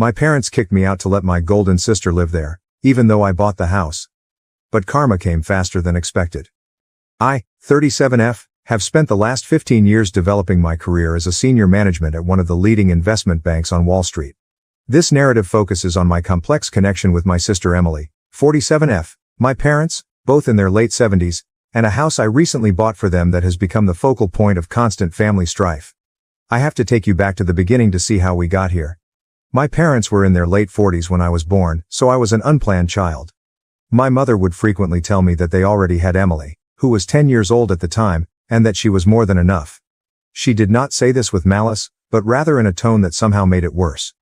My parents kicked me out to let my golden sister live there, even though I bought the house. But karma came faster than expected. I, 37F, have spent the last 15 years developing my career as a senior management at one of the leading investment banks on Wall Street. This narrative focuses on my complex connection with my sister Emily, 47F, my parents, both in their late 70s, and a house I recently bought for them that has become the focal point of constant family strife. I have to take you back to the beginning to see how we got here. My parents were in their late 40s when I was born, so I was an unplanned child. My mother would frequently tell me that they already had Emily, who was 10 years old at the time, and that she was more than enough. She did not say this with malice, but rather in a tone that somehow made it worse.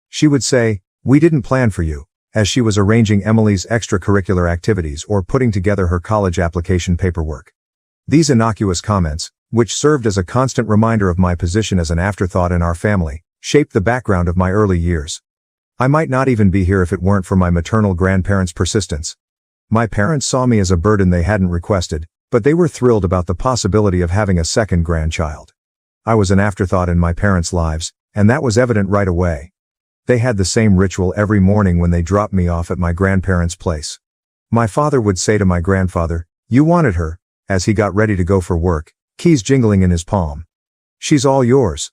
She would say, "We didn't plan for you," as she was arranging Emily's extracurricular activities or putting together her college application paperwork. These innocuous comments, which served as a constant reminder of my position as an afterthought in our family, shaped the background of my early years. I might not even be here if it weren't for my maternal grandparents' persistence. My parents saw me as a burden they hadn't requested, but they were thrilled about the possibility of having a second grandchild. I was an afterthought in my parents' lives, and that was evident right away. They had the same ritual every morning when they dropped me off at my grandparents' place. My father would say to my grandfather, "You wanted her," as he got ready to go for work, keys jingling in his palm. "She's all yours."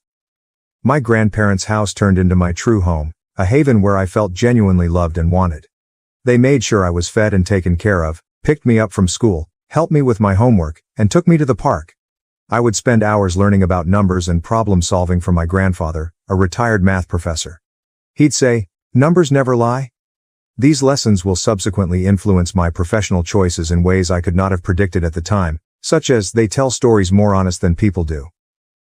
My grandparents' house turned into my true home, a haven where I felt genuinely loved and wanted. They made sure I was fed and taken care of, picked me up from school, helped me with my homework, and took me to the park. I would spend hours learning about numbers and problem solving from my grandfather, a retired math professor. He'd say, "Numbers never lie." These lessons will subsequently influence my professional choices in ways I could not have predicted at the time, such as they tell stories more honest than people do.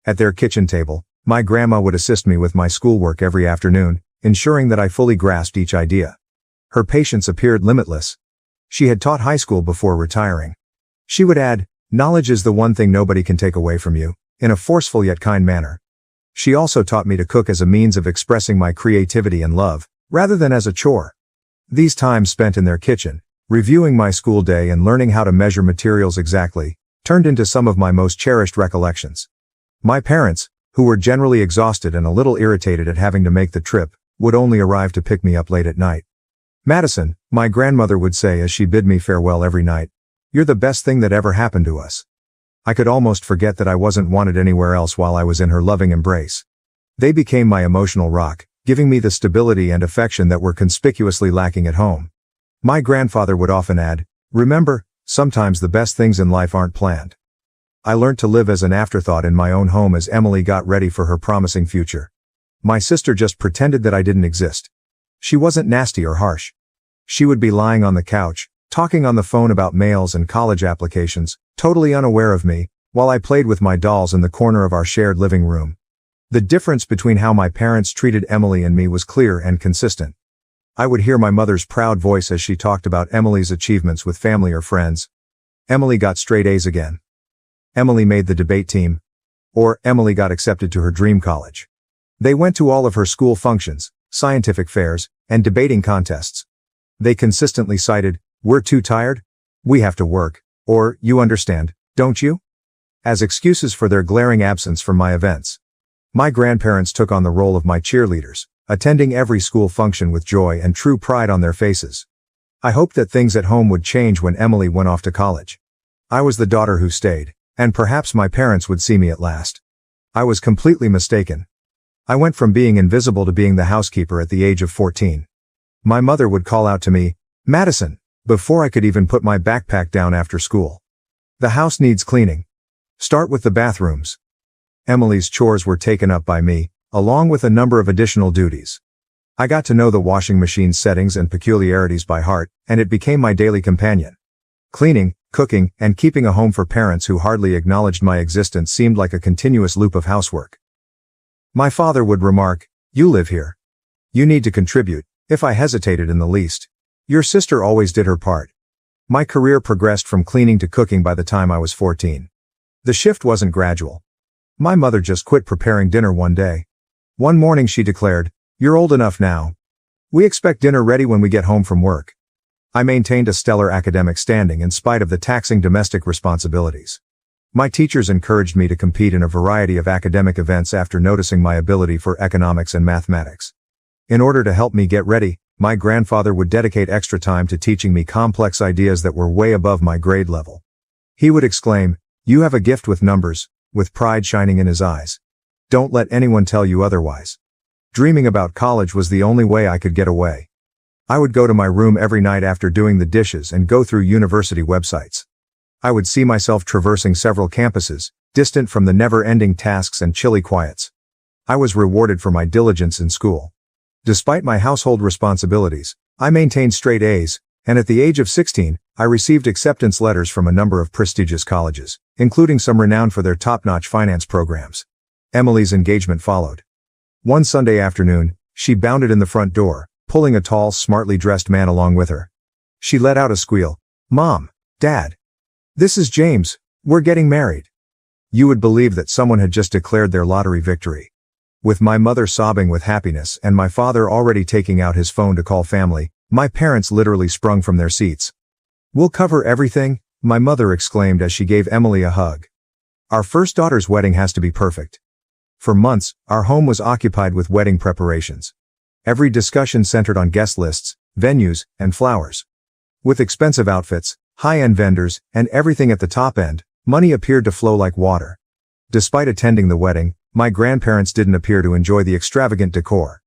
At their kitchen table, my grandma would assist me with my schoolwork every afternoon, ensuring that I fully grasped each idea. Her patience appeared limitless. She had taught high school before retiring. She would add, "Knowledge is the one thing nobody can take away from you," in a forceful yet kind manner. She also taught me to cook as a means of expressing my creativity and love, rather than as a chore. These times spent in their kitchen, reviewing my school day and learning how to measure materials exactly, turned into some of my most cherished recollections. My parents, who were generally exhausted and a little irritated at having to make the trip, would only arrive to pick me up late at night. "Madison," my grandmother would say as she bid me farewell every night, "you're the best thing that ever happened to us." I could almost forget that I wasn't wanted anywhere else while I was in her loving embrace. They became my emotional rock, giving me the stability and affection that were conspicuously lacking at home. My grandfather would often add, "Remember, sometimes the best things in life aren't planned." I learned to live as an afterthought in my own home as Emily got ready for her promising future. My sister just pretended that I didn't exist. She wasn't nasty or harsh. She would be lying on the couch, talking on the phone about mails and college applications, totally unaware of me, while I played with my dolls in the corner of our shared living room. The difference between how my parents treated Emily and me was clear and consistent. I would hear my mother's proud voice as she talked about Emily's achievements with family or friends. Emily got straight A's again. Emily made the debate team. Or Emily got accepted to her dream college. They went to all of her school functions, scientific fairs, and debating contests. They consistently cited, "We're too tired," "We have to work," or "You understand, don't you?" as excuses for their glaring absence from my events. My grandparents took on the role of my cheerleaders, attending every school function with joy and true pride on their faces. I hoped that things at home would change when Emily went off to college. I was the daughter who stayed, and perhaps my parents would see me at last. I was completely mistaken. I went from being invisible to being the housekeeper at the age of 14. My mother would call out to me, "Madison," before I could even put my backpack down after school. "The house needs cleaning. Start with the bathrooms." Emily's chores were taken up by me, along with a number of additional duties. I got to know the washing machine's settings and peculiarities by heart, and it became my daily companion. Cleaning, cooking, and keeping a home for parents who hardly acknowledged my existence seemed like a continuous loop of housework. My father would remark, "You live here. You need to contribute," if I hesitated in the least. "Your sister always did her part." My career progressed from cleaning to cooking by the time I was 14. The shift wasn't gradual. My mother just quit preparing dinner one day. One morning she declared, "You're old enough now. We expect dinner ready when we get home from work." I maintained a stellar academic standing in spite of the taxing domestic responsibilities. My teachers encouraged me to compete in a variety of academic events after noticing my ability for economics and mathematics. In order to help me get ready, my grandfather would dedicate extra time to teaching me complex ideas that were way above my grade level. He would exclaim, "You have a gift with numbers," with pride shining in his eyes. "Don't let anyone tell you otherwise." Dreaming about college was the only way I could get away. I would go to my room every night after doing the dishes and go through university websites. I would see myself traversing several campuses, distant from the never-ending tasks and chilly quiets. I was rewarded for my diligence in school. Despite my household responsibilities, I maintained straight A's, and at the age of 16, I received acceptance letters from a number of prestigious colleges, including some renowned for their top-notch finance programs. Emily's engagement followed. One Sunday afternoon, she bounded in the front door, pulling a tall, smartly dressed man along with her. She let out a squeal. "Mom, Dad. This is James, we're getting married." You would believe that someone had just declared their lottery victory. With my mother sobbing with happiness and my father already taking out his phone to call family, my parents literally sprung from their seats. "We'll cover everything," my mother exclaimed as she gave Emily a hug. "Our first daughter's wedding has to be perfect." For months, our home was occupied with wedding preparations. Every discussion centered on guest lists, venues, and flowers. With expensive outfits, high-end vendors, and everything at the top end, money appeared to flow like water. Despite attending the wedding, my grandparents didn't appear to enjoy the extravagant decor.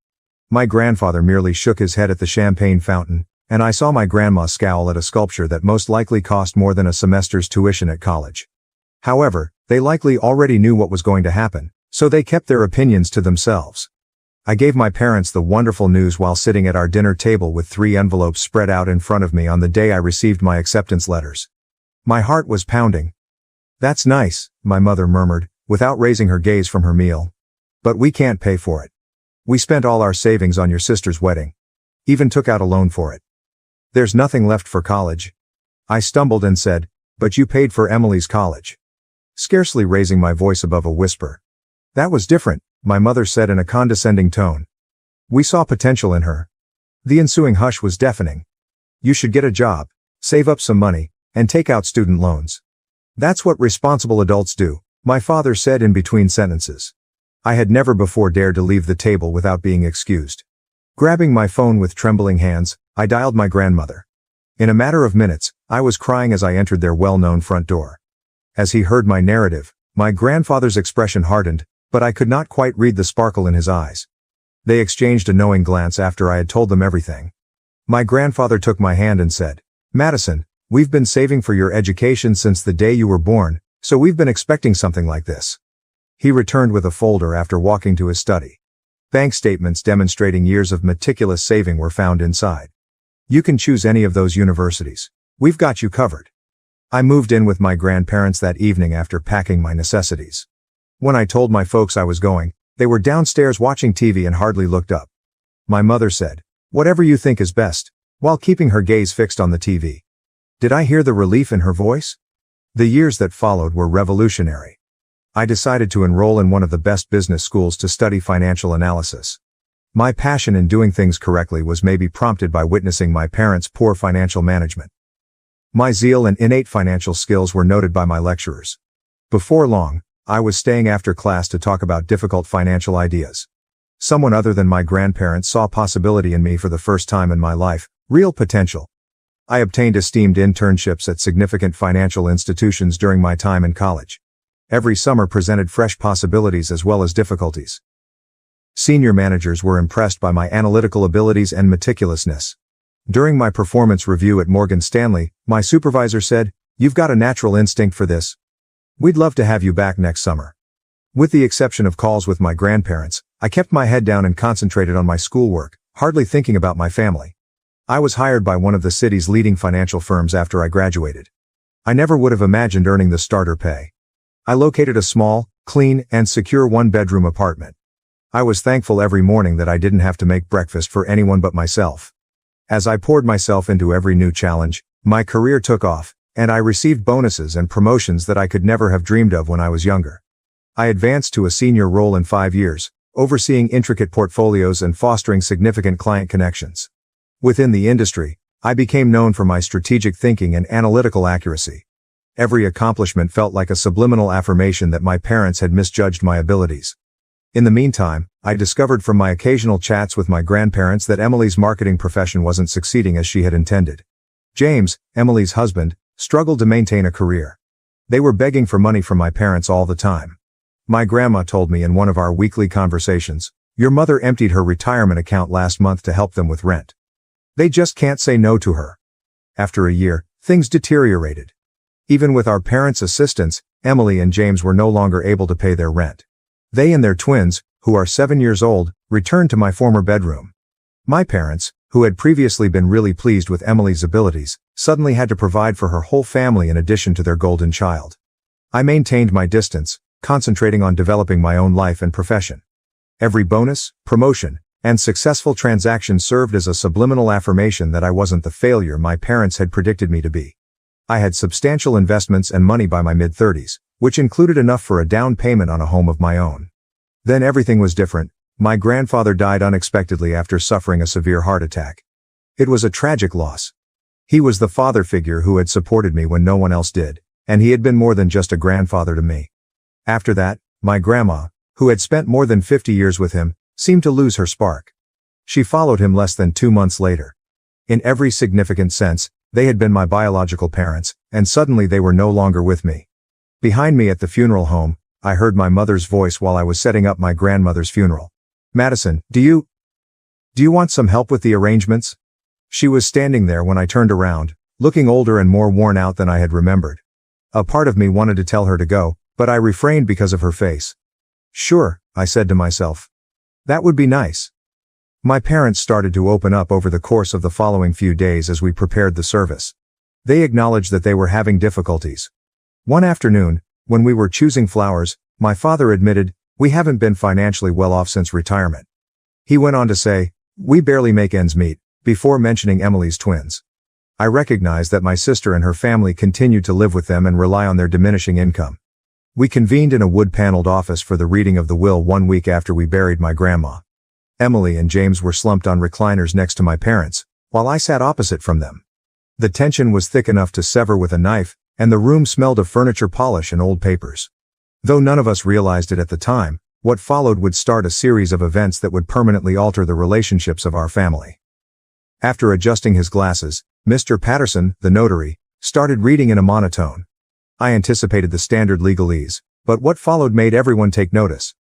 My grandfather merely shook his head at the champagne fountain, and I saw my grandma scowl at a sculpture that most likely cost more than a semester's tuition at college. However, they likely already knew what was going to happen, so they kept their opinions to themselves. I gave my parents the wonderful news while sitting at our dinner table with 3 envelopes spread out in front of me on the day I received my acceptance letters. My heart was pounding. "That's nice," my mother murmured, without raising her gaze from her meal. "But we can't pay for it. We spent all our savings on your sister's wedding. Even took out a loan for it. There's nothing left for college." I stumbled and said, "But you paid for Emily's college." Scarcely raising my voice above a whisper. "That was different," my mother said in a condescending tone. "We saw potential in her." The ensuing hush was deafening. "You should get a job, save up some money, and take out student loans. That's what responsible adults do," my father said in between sentences. I had never before dared to leave the table without being excused. Grabbing my phone with trembling hands, I dialed my grandmother. In a matter of minutes, I was crying as I entered their well-known front door. As he heard my narrative, my grandfather's expression hardened, but I could not quite read the sparkle in his eyes. They exchanged a knowing glance after I had told them everything. My grandfather took my hand and said, "Madison, we've been saving for your education since the day you were born, so we've been expecting something like this." He returned with a folder after walking to his study. Bank statements demonstrating years of meticulous saving were found inside. "You can choose any of those universities. We've got you covered." I moved in with my grandparents that evening after packing my necessities. When I told my folks I was going, they were downstairs watching TV and hardly looked up. My mother said, "Whatever you think is best," while keeping her gaze fixed on the TV. Did I hear the relief in her voice? The years that followed were revolutionary. I decided to enroll in one of the best business schools to study financial analysis. My passion in doing things correctly was maybe prompted by witnessing my parents' poor financial management. My zeal and innate financial skills were noted by my lecturers. Before long, I was staying after class to talk about difficult financial ideas. Someone other than my grandparents saw possibility in me for the first time in my life, real potential. I obtained esteemed internships at significant financial institutions during my time in college. Every summer presented fresh possibilities as well as difficulties. Senior managers were impressed by my analytical abilities and meticulousness. During my performance review at Morgan Stanley, my supervisor said, "You've got a natural instinct for this. We'd love to have you back next summer." With the exception of calls with my grandparents, I kept my head down and concentrated on my schoolwork, hardly thinking about my family. I was hired by one of the city's leading financial firms after I graduated. I never would have imagined earning the starter pay. I located a small, clean, and secure one-bedroom apartment. I was thankful every morning that I didn't have to make breakfast for anyone but myself. As I poured myself into every new challenge, my career took off, and I received bonuses and promotions that I could never have dreamed of when I was younger. I advanced to a senior role in 5 years, overseeing intricate portfolios and fostering significant client connections. Within the industry, I became known for my strategic thinking and analytical accuracy. Every accomplishment felt like a subliminal affirmation that my parents had misjudged my abilities. In the meantime, I discovered from my occasional chats with my grandparents that Emily's marketing profession wasn't succeeding as she had intended. James, Emily's husband, struggled to maintain a career. They were begging for money from my parents all the time. My grandma told me in one of our weekly conversations, "Your mother emptied her retirement account last month to help them with rent. They just can't say no to her." After a year, things deteriorated. Even with our parents' assistance, Emily and James were no longer able to pay their rent. They and their twins, who are 7 years old, returned to my former bedroom. My parents, who had previously been really pleased with Emily's abilities, suddenly had to provide for her whole family in addition to their golden child. I maintained my distance, concentrating on developing my own life and profession. Every bonus, promotion, and successful transaction served as a subliminal affirmation that I wasn't the failure my parents had predicted me to be. I had substantial investments and money by my mid-30s, which included enough for a down payment on a home of my own. Then everything was different. My grandfather died unexpectedly after suffering a severe heart attack. It was a tragic loss. He was the father figure who had supported me when no one else did, and he had been more than just a grandfather to me. After that, my grandma, who had spent more than 50 years with him, seemed to lose her spark. She followed him less than 2 months later. In every significant sense, they had been my biological parents, and suddenly they were no longer with me. Behind me at the funeral home, I heard my mother's voice while I was setting up my grandmother's funeral. "Madison, do you want some help with the arrangements?" She was standing there when I turned around, looking older and more worn out than I had remembered. A part of me wanted to tell her to go, but I refrained because of her face. "Sure," I said to myself. "That would be nice." My parents started to open up over the course of the following few days as we prepared the service. They acknowledged that they were having difficulties. One afternoon, when we were choosing flowers, my father admitted, "We haven't been financially well off since retirement." He went on to say, "We barely make ends meet," before mentioning Emily's twins. I recognized that my sister and her family continued to live with them and rely on their diminishing income. We convened in a wood-paneled office for the reading of the will 1 week after we buried my grandma. Emily and James were slumped on recliners next to my parents, while I sat opposite from them. The tension was thick enough to sever with a knife, and the room smelled of furniture polish and old papers. Though none of us realized it at the time, what followed would start a series of events that would permanently alter the relationships of our family. After adjusting his glasses, Mr. Patterson, the notary, started reading in a monotone. I anticipated the standard legalese, but what followed made everyone take notice.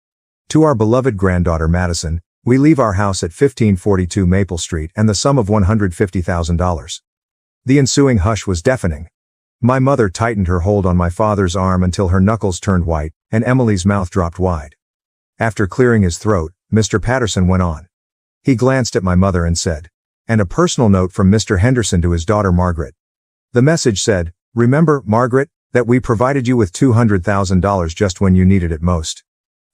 "To our beloved granddaughter Madison, we leave our house at 1542 Maple Street and the sum of $150,000. The ensuing hush was deafening. My mother tightened her hold on my father's arm until her knuckles turned white, and Emily's mouth dropped wide. After clearing his throat, Mr. Patterson went on. He glanced at my mother and said, "And a personal note from Mr. Henderson to his daughter Margaret." The message said, "Remember, Margaret, that we provided you with $200,000 just when you needed it most.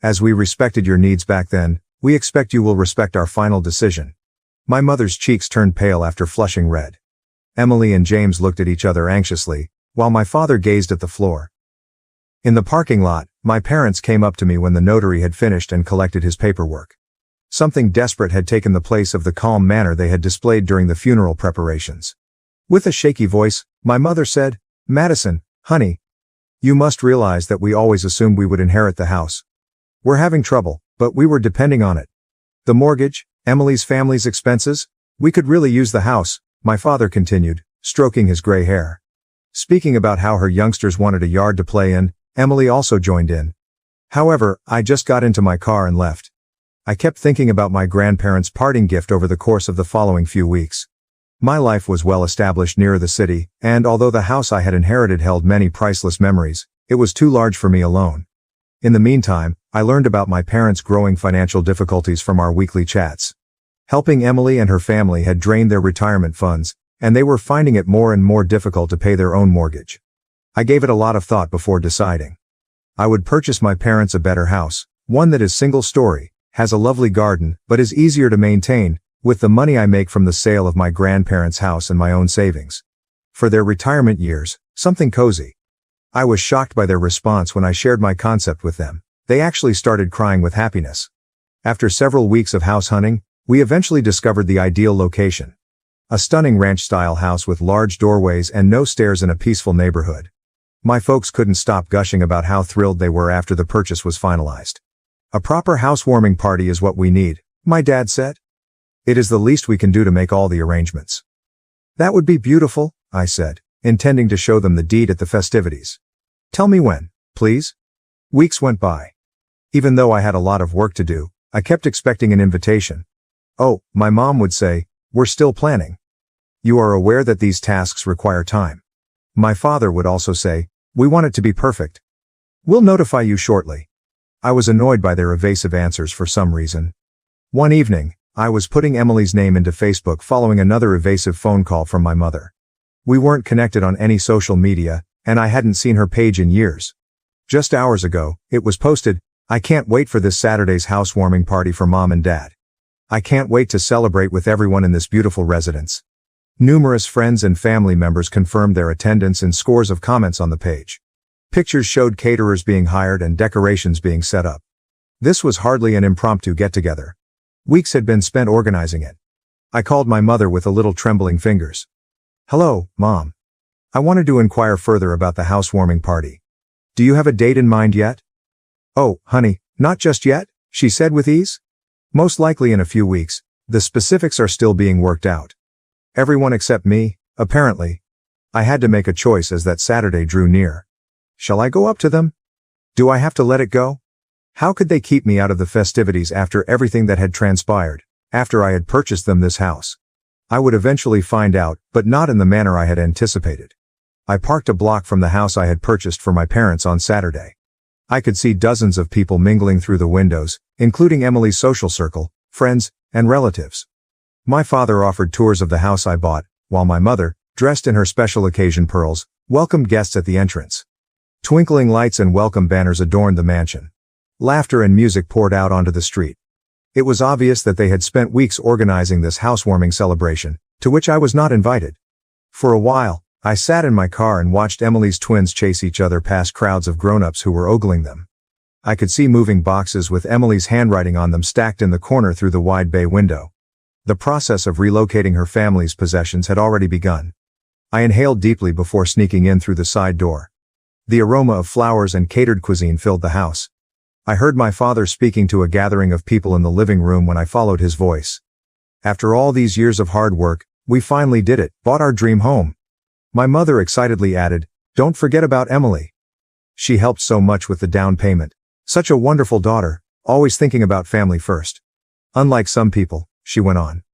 As we respected your needs back then, we expect you will respect our final decision." My mother's cheeks turned pale after flushing red. Emily and James looked at each other anxiously, while my father gazed at the floor. In the parking lot, my parents came up to me when the notary had finished and collected his paperwork. Something desperate had taken the place of the calm manner they had displayed during the funeral preparations. With a shaky voice, my mother said, "Madison, honey, you must realize that we always assumed we would inherit the house. We're having trouble, but we were depending on it. The mortgage, Emily's family's expenses, we could really use the house," my father continued, stroking his gray hair. Speaking about how her youngsters wanted a yard to play in, Emily also joined in. "However, I just got into my car and left." I kept thinking about my grandparents' parting gift over the course of the following few weeks. My life was well established near the city, and although the house I had inherited held many priceless memories, it was too large for me alone. In the meantime, I learned about my parents' growing financial difficulties from our weekly chats. Helping Emily and her family had drained their retirement funds, and they were finding it more and more difficult to pay their own mortgage. I gave it a lot of thought before deciding. I would purchase my parents a better house, one that is single-story, has a lovely garden, but is easier to maintain, with the money I make from the sale of my grandparents' house and my own savings. For their retirement years, something cozy. I was shocked by their response when I shared my concept with them. They actually started crying with happiness. After several weeks of house hunting, we eventually discovered the ideal location. A stunning ranch-style house with large doorways and no stairs in a peaceful neighborhood. My folks couldn't stop gushing about how thrilled they were after the purchase was finalized. A proper housewarming party is what we need, my dad said. It is the least we can do to make all the arrangements. That would be beautiful, I said, intending to show them the deed at the festivities. Tell me when, please. Weeks went by. Even though I had a lot of work to do, I kept expecting an invitation. Oh, my mom would say, we're still planning. You are aware that these tasks require time. My father would also say, we want it to be perfect. We'll notify you shortly. I was annoyed by their evasive answers for some reason. One evening, I was putting Emily's name into Facebook following another evasive phone call from my mother. We weren't connected on any social media, and I hadn't seen her page in years. Just hours ago, it was posted, I can't wait for this Saturday's housewarming party for Mom and Dad. I can't wait to celebrate with everyone in this beautiful residence. Numerous friends and family members confirmed their attendance and scores of comments on the page. Pictures showed caterers being hired and decorations being set up. This was hardly an impromptu get-together. Weeks had been spent organizing it. I called my mother with a little trembling fingers. Hello, Mom. I wanted to inquire further about the housewarming party. Do you have a date in mind yet? Oh, honey, not just yet, she said with ease. Most likely in a few weeks. The specifics are still being worked out. Everyone except me, apparently. I had to make a choice as that Saturday drew near. Shall I go up to them? Do I have to let it go? How could they keep me out of the festivities after everything that had transpired, after I had purchased them this house? I would eventually find out, but not in the manner I had anticipated. I parked a block from the house I had purchased for my parents on Saturday. I could see dozens of people mingling through the windows, including Emily's social circle, friends, and relatives. My father offered tours of the house I bought, while my mother, dressed in her special occasion pearls, welcomed guests at the entrance. Twinkling lights and welcome banners adorned the mansion. Laughter and music poured out onto the street. It was obvious that they had spent weeks organizing this housewarming celebration, to which I was not invited. For a while, I sat in my car and watched Emily's twins chase each other past crowds of grown-ups who were ogling them. I could see moving boxes with Emily's handwriting on them stacked in the corner through the wide bay window. The process of relocating her family's possessions had already begun. I inhaled deeply before sneaking in through the side door. The aroma of flowers and catered cuisine filled the house. I heard my father speaking to a gathering of people in the living room when I followed his voice. After all these years of hard work, we finally did it, bought our dream home. My mother excitedly added, don't forget about Emily. She helped so much with the down payment. Such a wonderful daughter, always thinking about family first. Unlike some people, she went on.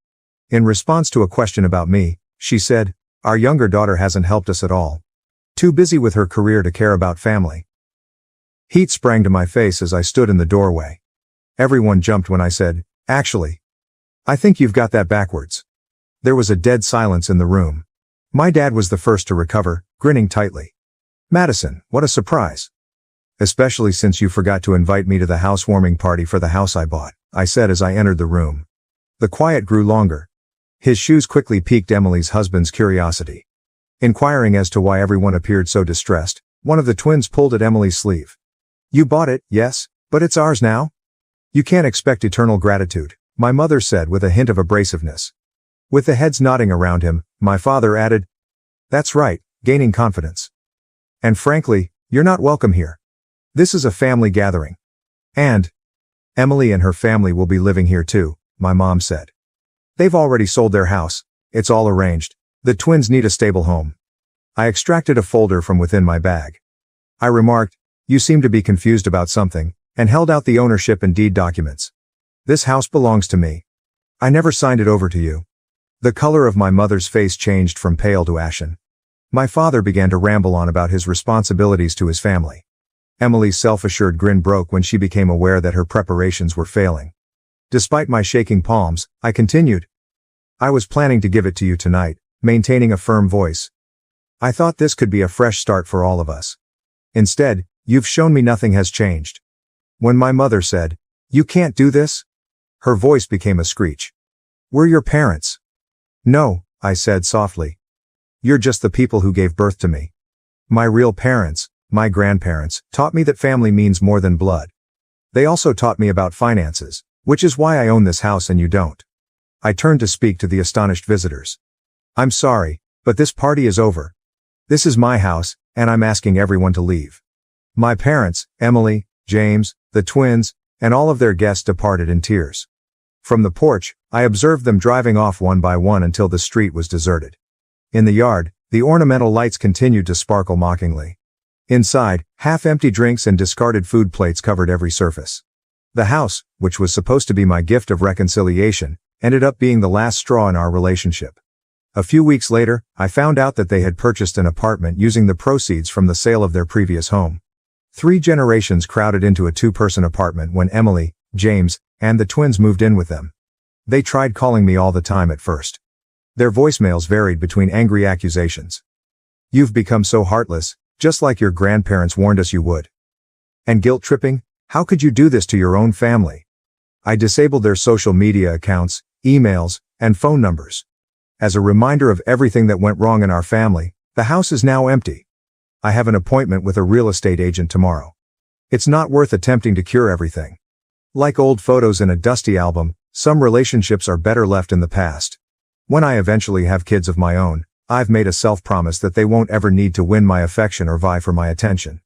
In response to a question about me, she said, our younger daughter hasn't helped us at all. Too busy with her career to care about family. Heat sprang to my face as I stood in the doorway. Everyone jumped when I said, actually, I think you've got that backwards. There was a dead silence in the room. My dad was the first to recover, grinning tightly. Madison, what a surprise. Especially since you forgot to invite me to the housewarming party for the house I bought, I said as I entered the room. The quiet grew longer. His shoes quickly piqued Emily's husband's curiosity. Inquiring as to why everyone appeared so distressed, one of the twins pulled at Emily's sleeve. You bought it, yes, but it's ours now? You can't expect eternal gratitude, my mother said with a hint of abrasiveness. With the heads nodding around him, my father added, that's right, gaining confidence. And frankly, you're not welcome here. This is a family gathering. And Emily and her family will be living here too, my mom said. They've already sold their house. It's all arranged. The twins need a stable home. I extracted a folder from within my bag. I remarked, you seem to be confused about something, and held out the ownership and deed documents. This house belongs to me. I never signed it over to you. The color of my mother's face changed from pale to ashen. My father began to ramble on about his responsibilities to his family. Emily's self-assured grin broke when she became aware that her preparations were failing. Despite my shaking palms, I continued. I was planning to give it to you tonight, maintaining a firm voice. I thought this could be a fresh start for all of us. Instead, you've shown me nothing has changed. When my mother said, you can't do this, her voice became a screech. We're your parents. No, I said softly. You're just the people who gave birth to me. My real parents, my grandparents, taught me that family means more than blood. They also taught me about finances, which is why I own this house and you don't. I turned to speak to the astonished visitors. I'm sorry, but this party is over. This is my house, and I'm asking everyone to leave. My parents, Emily, James, the twins, and all of their guests departed in tears. From the porch, I observed them driving off one by one until the street was deserted. In the yard, the ornamental lights continued to sparkle mockingly. Inside, half-empty drinks and discarded food plates covered every surface. The house, which was supposed to be my gift of reconciliation, ended up being the last straw in our relationship. A few weeks later, I found out that they had purchased an apartment using the proceeds from the sale of their previous home. 3 generations crowded into a 2-person apartment when Emily, James, and the twins moved in with them. They tried calling me all the time at first. Their voicemails varied between angry accusations. "You've become so heartless, just like your grandparents warned us you would." And guilt-tripping, "How could you do this to your own family?" I disabled their social media accounts, emails, and phone numbers. As a reminder of everything that went wrong in our family, the house is now empty. I have an appointment with a real estate agent tomorrow. It's not worth attempting to cure everything. Like old photos in a dusty album, some relationships are better left in the past. When I eventually have kids of my own, I've made a self-promise that they won't ever need to win my affection or vie for my attention.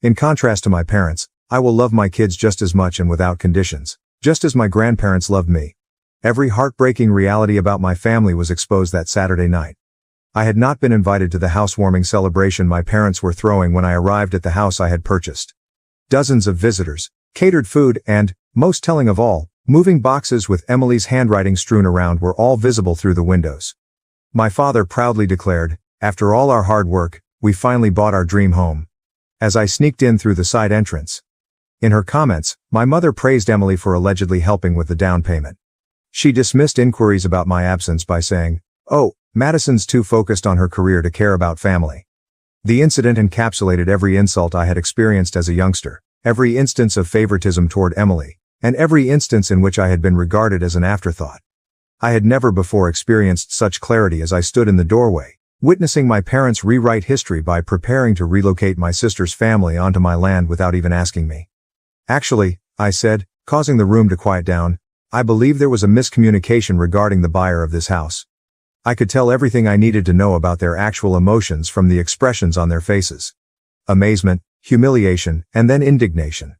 In contrast to my parents, I will love my kids just as much and without conditions, just as my grandparents loved me. Every heartbreaking reality about my family was exposed that Saturday night. I had not been invited to the housewarming celebration my parents were throwing when I arrived at the house I had purchased. Dozens of visitors, catered food, and, most telling of all, moving boxes with Emily's handwriting strewn around were all visible through the windows. My father proudly declared, "After all our hard work, we finally bought our dream home," as I sneaked in through the side entrance. In her comments, my mother praised Emily for allegedly helping with the down payment. She dismissed inquiries about my absence by saying, "Oh, Madison's too focused on her career to care about family." The incident encapsulated every insult I had experienced as a youngster, every instance of favoritism toward Emily, and every instance in which I had been regarded as an afterthought. I had never before experienced such clarity as I stood in the doorway, witnessing my parents rewrite history by preparing to relocate my sister's family onto my land without even asking me. "Actually," I said, causing the room to quiet down, "I believe there was a miscommunication regarding the buyer of this house." I could tell everything I needed to know about their actual emotions from the expressions on their faces. Amazement, humiliation, and then indignation.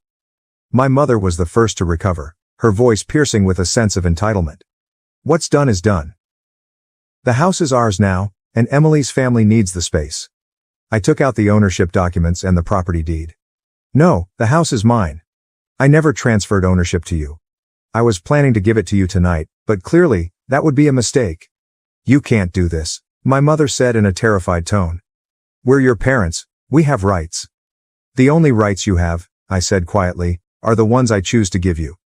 My mother was the first to recover, her voice piercing with a sense of entitlement. "What's done is done. The house is ours now, and Emily's family needs the space." I took out the ownership documents and the property deed. "No, the house is mine. I never transferred ownership to you. I was planning to give it to you tonight, but clearly, that would be a mistake." "You can't do this," my mother said in a terrified tone. "We're your parents, we have rights." "The only rights you have," I said quietly, "are the ones I choose to give you.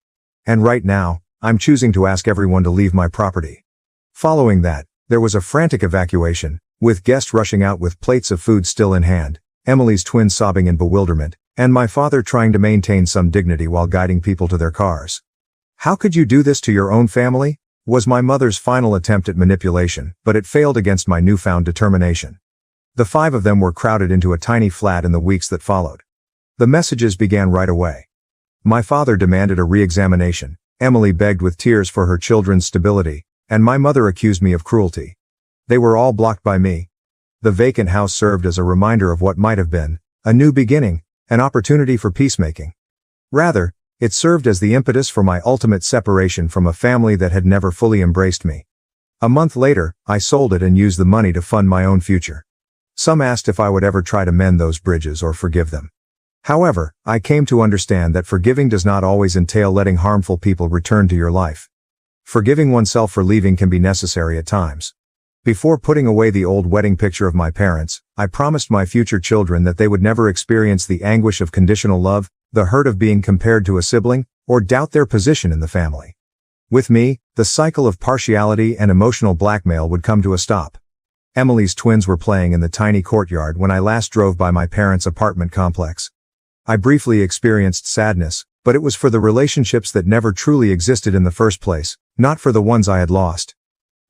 And right now, I'm choosing to ask everyone to leave my property." Following that, there was a frantic evacuation, with guests rushing out with plates of food still in hand, Emily's twins sobbing in bewilderment, and my father trying to maintain some dignity while guiding people to their cars. "How could you do this to your own family?" was my mother's final attempt at manipulation, but it failed against my newfound determination. The 5 of them were crowded into a tiny flat in the weeks that followed. The messages began right away. My father demanded a re-examination, Emily begged with tears for her children's stability, and my mother accused me of cruelty. They were all blocked by me. The vacant house served as a reminder of what might have been, a new beginning, an opportunity for peacemaking. Rather, it served as the impetus for my ultimate separation from a family that had never fully embraced me. A month later, I sold it and used the money to fund my own future. Some asked if I would ever try to mend those bridges or forgive them. However, I came to understand that forgiving does not always entail letting harmful people return to your life. Forgiving oneself for leaving can be necessary at times. Before putting away the old wedding picture of my parents, I promised my future children that they would never experience the anguish of conditional love, the hurt of being compared to a sibling, or doubt their position in the family. With me, the cycle of partiality and emotional blackmail would come to a stop. Emily's twins were playing in the tiny courtyard when I last drove by my parents' apartment complex. I briefly experienced sadness, but it was for the relationships that never truly existed in the first place, not for the ones I had lost.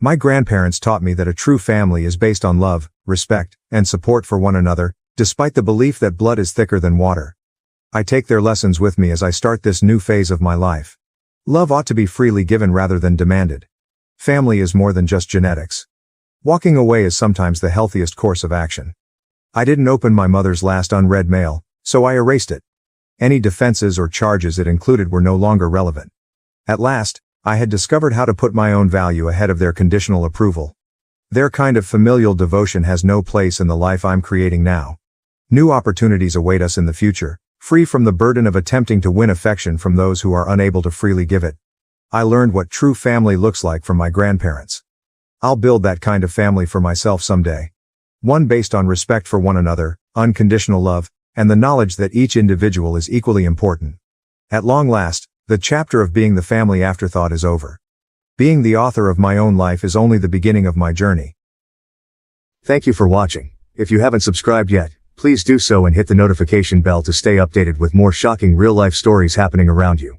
My grandparents taught me that a true family is based on love, respect, and support for one another, despite the belief that blood is thicker than water. I take their lessons with me as I start this new phase of my life. Love ought to be freely given rather than demanded. Family is more than just genetics. Walking away is sometimes the healthiest course of action. I didn't open my mother's last unread mail, so I erased it. Any defenses or charges it included were no longer relevant. At last, I had discovered how to put my own value ahead of their conditional approval. Their kind of familial devotion has no place in the life I'm creating now. New opportunities await us in the future, free from the burden of attempting to win affection from those who are unable to freely give it. I learned what true family looks like from my grandparents. I'll build that kind of family for myself someday. One based on respect for one another, unconditional love, and the knowledge that each individual is equally important. At long last, the chapter of being the family afterthought is over. Being the author of my own life is only the beginning of my journey. Thank you for watching. If you haven't subscribed yet, please do so and hit the notification bell to stay updated with more shocking real-life stories happening around you.